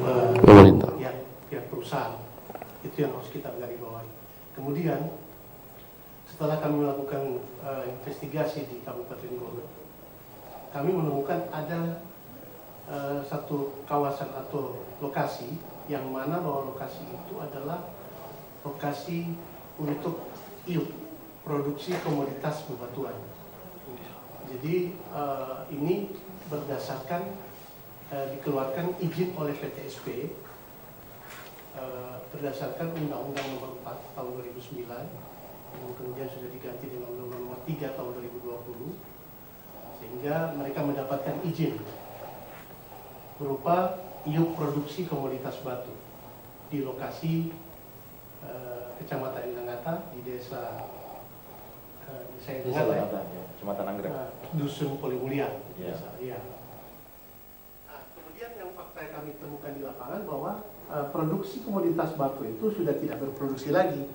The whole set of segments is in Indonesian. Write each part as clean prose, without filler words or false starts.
pemerintah. Pihak perusahaan. Itu yang harus kita garisbawahi. Kemudian setelah kami melakukan investigasi di Kabupaten Garut, kami menemukan ada satu kawasan atau lokasi yang mana bahwa lokasi itu adalah lokasi untuk IUP, produksi komoditas bebatuan. Jadi ini berdasarkan dikeluarkan izin oleh PTSP berdasarkan Undang-Undang Nomor 4 Tahun 2009, yang kemudian sudah diganti dengan Undang-Undang Nomor 3 Tahun 2020, sehingga mereka mendapatkan izin berupa IUP produksi komoditas batu di lokasi Kecamatan Inangata di desa Kecamatan Anggrek, Dusun Polimulia. Ya. Ya. Nah, kemudian yang fakta yang kami temukan di lapangan bahwa produksi komoditas batu itu sudah tidak berproduksi lagi.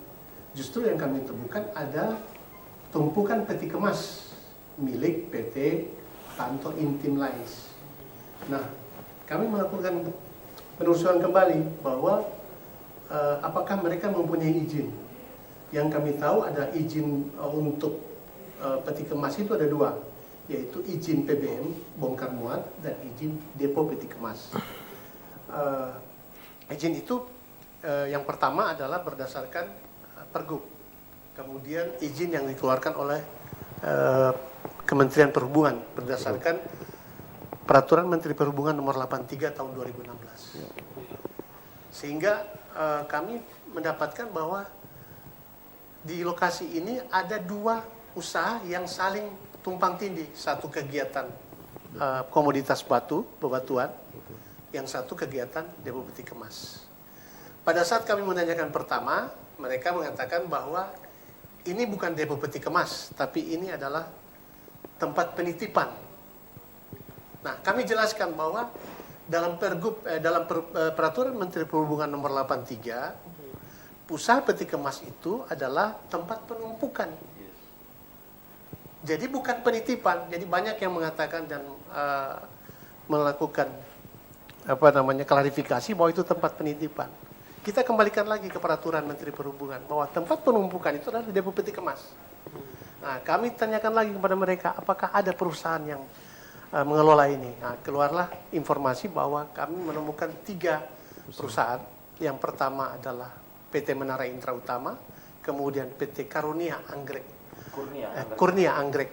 Justru yang kami temukan ada tumpukan peti kemas milik PT Tanto Intim Lines. Nah, kami melakukan penelusuran kembali bahwa apakah mereka mempunyai izin. Yang kami tahu ada izin untuk peti kemas itu ada dua, yaitu izin PBM bongkar muat dan izin depo peti kemas. Izin itu yang pertama adalah berdasarkan Pergub, kemudian izin yang dikeluarkan oleh Kementerian Perhubungan berdasarkan Peraturan Menteri Perhubungan Nomor 83 Tahun 2016. Sehingga kami mendapatkan bahwa di lokasi ini ada dua usaha yang saling tumpang tindih. Satu kegiatan komoditas bebatuan, yang satu kegiatan depo peti kemas. Pada saat kami menanyakan pertama, mereka mengatakan bahwa ini bukan depo peti kemas, tapi ini adalah tempat penitipan. Nah, kami jelaskan bahwa dalam Peraturan Menteri Perhubungan Nomor 83, usaha peti kemas itu adalah tempat penumpukan. Jadi bukan penitipan. Jadi banyak yang mengatakan dan melakukan klarifikasi bahwa itu tempat penitipan. Kita kembalikan lagi ke Peraturan Menteri Perhubungan bahwa tempat penumpukan itu adalah depo peti kemas. Nah, kami tanyakan lagi kepada mereka, apakah ada perusahaan yang mengelola ini. Nah, keluarlah informasi bahwa kami menemukan 3 perusahaan. Yang pertama adalah PT Menara Intra Utama, kemudian PT Karunia Anggrek, Kurnia Anggrek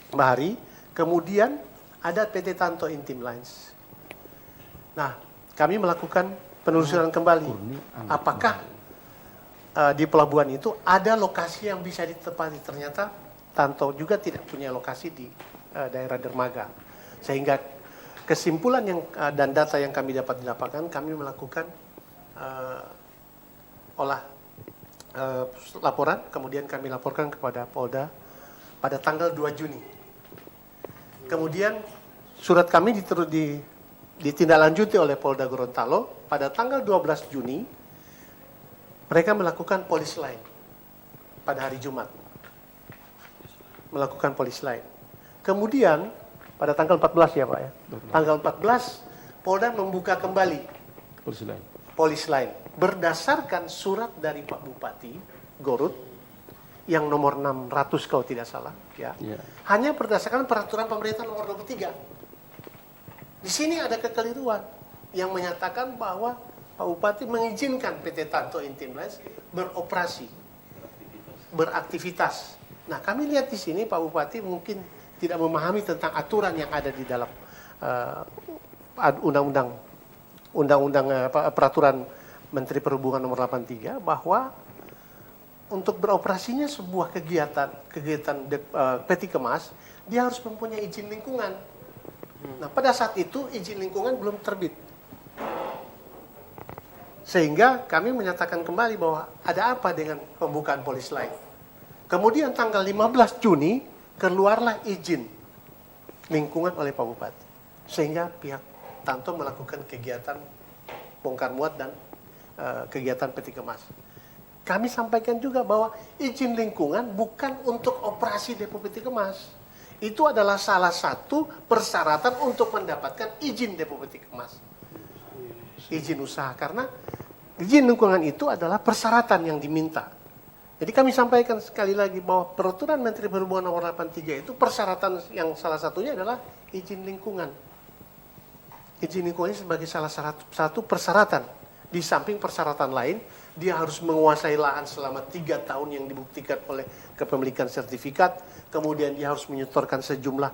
Bahari, kemudian ada PT Tanto Intim Lines. Nah, kami melakukan penelusuran kembali. Apakah di pelabuhan itu ada lokasi yang bisa ditempati? Ternyata Tanto juga tidak punya lokasi di daerah dermaga. Sehingga kesimpulan dan data yang kami dapat di lapangan, kami melakukan laporan, kemudian kami laporkan kepada Polda pada tanggal 2 Juni. Kemudian surat kami ditindaklanjuti oleh Polda Gorontalo pada tanggal 12 Juni. Mereka melakukan polis lain pada hari Jumat. Melakukan polis lain. Kemudian pada tanggal 14 ya Pak ya. Tanggal 14 Polda membuka kembali polis lain berdasarkan surat dari Pak Bupati Garut yang nomor 600 kalau tidak salah ya. Hanya berdasarkan peraturan pemerintah nomor 23. Di sini ada kekeliruan yang menyatakan bahwa Pak Bupati mengizinkan PT Tanto Intim Lines beroperasi, beraktivitas. Nah, kami lihat di sini Pak Bupati mungkin tidak memahami tentang aturan yang ada di dalam peraturan Menteri Perhubungan Nomor 83 bahwa untuk beroperasinya sebuah kegiatan peti kemas, dia harus mempunyai izin lingkungan. Nah, pada saat itu izin lingkungan belum terbit. Sehingga kami menyatakan kembali bahwa ada apa dengan pembukaan polis lain. Kemudian tanggal 15 Juni keluarlah izin lingkungan oleh Pak Bupati. Sehingga pihak Tanto melakukan kegiatan bongkar muat dan kegiatan peti kemas. Kami sampaikan juga bahwa izin lingkungan bukan untuk operasi depo peti kemas. Itu adalah salah satu persyaratan untuk mendapatkan izin depo peti kemas. izin usaha. Karena izin lingkungan itu adalah persyaratan yang diminta. Jadi kami sampaikan sekali lagi bahwa peraturan Menteri Perhubungan nomor 83 itu persyaratan yang salah satunya adalah izin lingkungan. Izin lingkungannya sebagai salah satu persyaratan. Di samping persyaratan lain, dia harus menguasai lahan selama 3 tahun yang dibuktikan oleh kepemilikan sertifikat. Kemudian dia harus menyetorkan sejumlah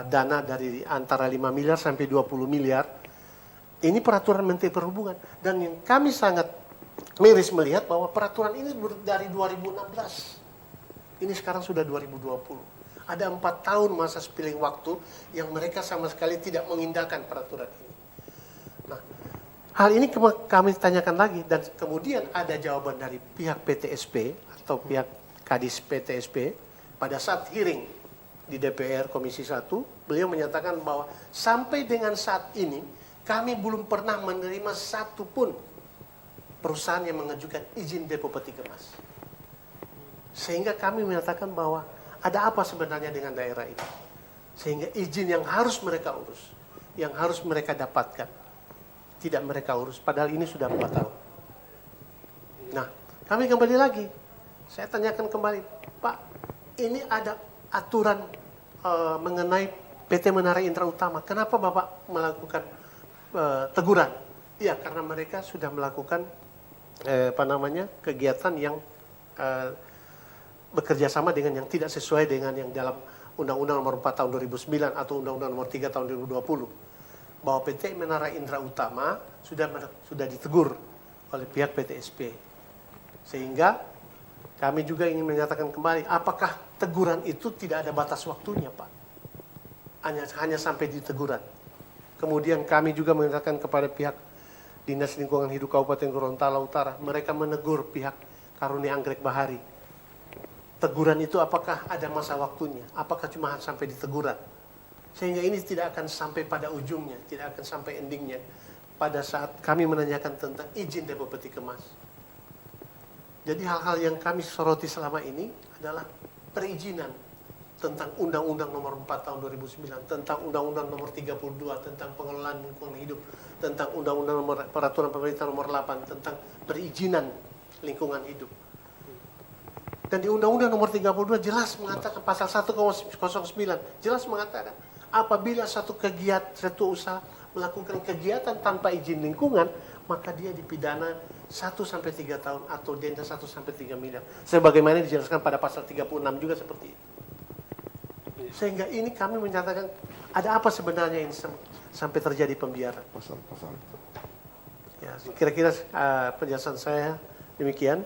dana dari antara 5 miliar sampai 20 miliar. Ini peraturan Menteri Perhubungan. Dan yang kami sangat miris melihat bahwa peraturan ini dari 2016. Ini sekarang sudah 2020. Ada 4 tahun masa sepiling waktu yang mereka sama sekali tidak mengindahkan peraturan ini. Nah, hal ini kami tanyakan lagi dan kemudian ada jawaban dari pihak PTSP atau pihak Kadis PTSP pada saat hearing di DPR Komisi 1, beliau menyatakan bahwa sampai dengan saat ini kami belum pernah menerima satu pun perusahaan yang mengajukan izin depo peti kemas. Sehingga kami menyatakan bahwa ada apa sebenarnya dengan daerah ini. Sehingga izin yang harus mereka urus, yang harus mereka dapatkan, tidak mereka urus. Padahal ini sudah 4 tahun. Nah, kami kembali lagi. Saya tanyakan kembali, Pak, ini ada aturan mengenai PT Menara Indra Utama. Kenapa Bapak melakukan teguran? Iya, karena mereka sudah melakukan kegiatan yang bekerja sama dengan yang tidak sesuai dengan yang dalam Undang-Undang Nomor 4 Tahun 2009 atau Undang-Undang Nomor 3 Tahun 2020. Bahwa PT Menara Indra Utama sudah ditegur oleh pihak PTSP. Sehingga kami juga ingin menyatakan kembali, apakah teguran itu tidak ada batas waktunya, Pak? Hanya sampai di teguran. Kemudian kami juga menyatakan kepada pihak Dinas Lingkungan Hidup Kabupaten Gorontalo Utara, mereka menegur pihak Karunia Anggrek Bahari. Teguran itu apakah ada masa waktunya? Apakah cuma sampai di teguran? Sehingga ini tidak akan sampai pada ujungnya, tidak akan sampai endingnya pada saat kami menanyakan tentang izin depo peti kemas. Jadi hal-hal yang kami soroti selama ini adalah perizinan tentang Undang-Undang Nomor 4 Tahun 2009, tentang Undang-Undang Nomor 32 tentang pengelolaan lingkungan hidup, tentang Undang-Undang Nomor Peraturan Pemerintah Nomor 8 tentang perizinan lingkungan hidup. Dan di Undang-Undang Nomor 32 jelas mengatakan pasal 109 jelas mengatakan apabila satu usaha melakukan kegiatan tanpa izin lingkungan, maka dia dipidana 1-3 tahun atau denda 1-3 miliar. Sebagaimana dijelaskan pada pasal 36 juga seperti itu. Sehingga ini kami menyatakan ada apa sebenarnya ini sampai terjadi pembiaran. Pasal-pasal. Ya, kira-kira penjelasan saya demikian.